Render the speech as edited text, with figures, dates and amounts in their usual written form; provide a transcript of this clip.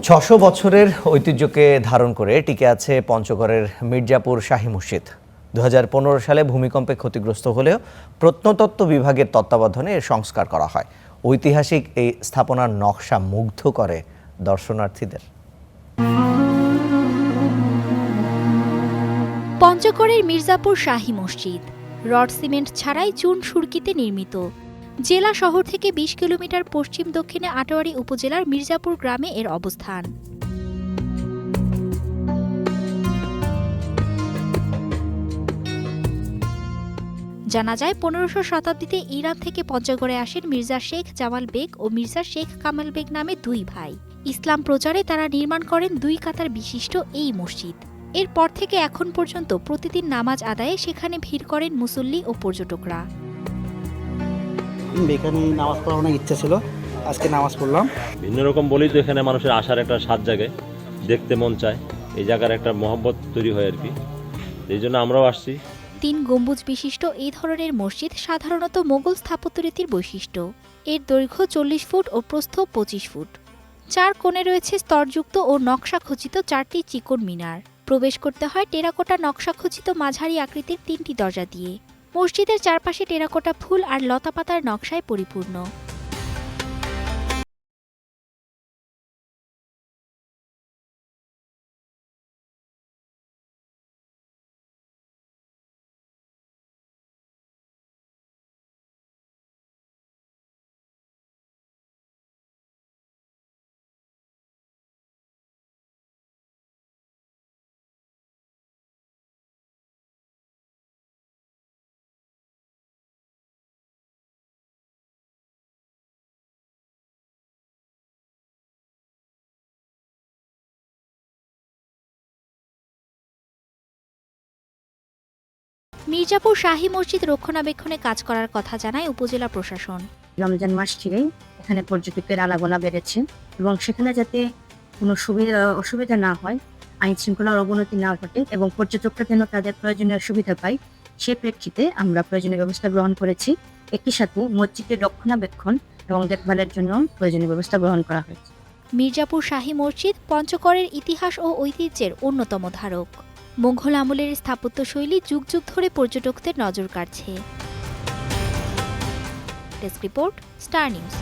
৬০০ বছরের ঐতিহ্যকে ধারণ করে টিকে আছে পঞ্চগড়ের মির্জাপুর শাহী মসজিদ। ২০১৫ সালে ভূমিকম্পে ক্ষতিগ্রস্ত হলেও প্রত্নতত্ত্ব বিভাগের তত্ত্বাবধানে এর সংস্কার করা হয়। ঐতিহাসিক এই স্থাপনার নকশা মুগ্ধ করে দর্শনার্থীদের। পঞ্চগড়ের মির্জাপুর শাহী মসজিদ রড সিমেন্ট ছাড়াই চুন সুরকিতে নির্মিত। জেলা শহর থেকে ২০ কিলোমিটার পশ্চিম দক্ষিণে আটোয়ারী উপজেলার মির্জাপুর গ্রামে এর অবস্থান। জানা যায় ১৫০০ শতাব্দীতে ইরান থেকে পঞ্চগড়ে আসেন মির্জা শেখ জামাল বেগ ও মির্জা শেখ কামাল বেগ নামে দুই ভাই। ইসলাম প্রচারে তারা নির্মাণ করেন ২ কাতার বিশিষ্ট এই মসজিদ। এরপর থেকে এখন পর্যন্ত প্রতিদিন নামাজ আদায়ে সেখানে ভিড় করেন মুসল্লি ও পর্যটকরা। এখানে নামাজ পড়ার অনেক ইচ্ছা ছিল, আজকে নামাজ পড়লাম। ভিন্ন রকম বলেই তো এখানে মানুষের আসার একটা স্বাদ জাগে, দেখতে মন চায়, এই জায়গার একটা মহব্বত তৈরি হয় আর কি। এই জন্য আমরাও আসছি। ৩ গম্বুজ বিশিষ্ট এই ধরনের মসজিদ সাধারণত মোগল স্থাপত্যরীতির বৈশিষ্ট্য। এর দৈর্ঘ্য ৪০ ফুট ও প্রস্থ ২৫ ফুট। ৪ কোণে রয়েছে স্তরযুক্ত ও নকশা খচিত ৪টি চিকন মিনার। প্রবেশ করতে হয় টেরাকোটা নকশা খচিত মাঝারি আকৃতির ৩টি দরজা দিয়ে। মসজিদের চারপাশে টেরাকোটা ফুল আর লতাপাতার নকশায় পরিপূর্ণ। মির্জাপুর শাহী মসজিদ রক্ষণাবেক্ষণে কাজ করার কথা জানায় উপজেলা প্রশাসন। রমজান মাস থেকেই এখানে পর্যটকের আনাগোনা বেড়েছে এবং সেখানে যাতে কোনো অসুবিধা না হয়, আইন শৃঙ্খলার অবনতি না ঘটে এবং পর্যটকরা যেন তাদের প্রয়োজনীয় সুবিধা পায়, সে প্রেক্ষিতে আমরা প্রয়োজনীয় ব্যবস্থা গ্রহণ করেছি। একই সাথে মসজিদের রক্ষণাবেক্ষণ এবং দেখভালের জন্য প্রয়োজনীয় ব্যবস্থা গ্রহণ করা হয়েছে। মির্জাপুর শাহী মসজিদ পঞ্চগড়ের ইতিহাস ও ঐতিহ্যের অন্যতম ধারক। মুঘল আমলের স্থাপত্যশৈলী যুগ যুগ ধরে পর্যটকদের নজর কাড়ছে। Desk report, star news.